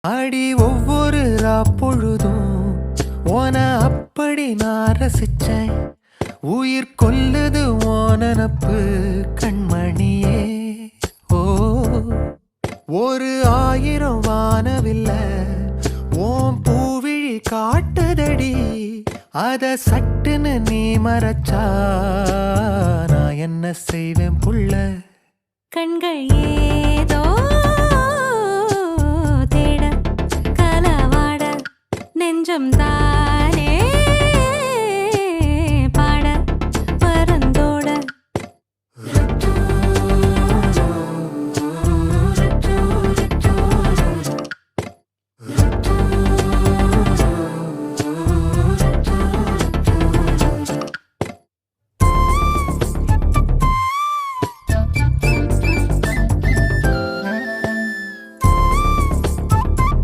அடி ஒவ்வொரு பொழுதும் ஓன அப்படி நான் ரசிச்சேன். உயிர் கொல்லுது ஓனனப்பு கண்மணியே. ஓ ஒரு 1000 வானவில்ல ஓம் பூவிழி காட்டுதடி. அத சட்டுன்னு நீ மறைச்சா நான் என்ன செய்வேன் புள்ள. கண்கள் ஏதோ தேட கலவாட நெஞ்சம் தான்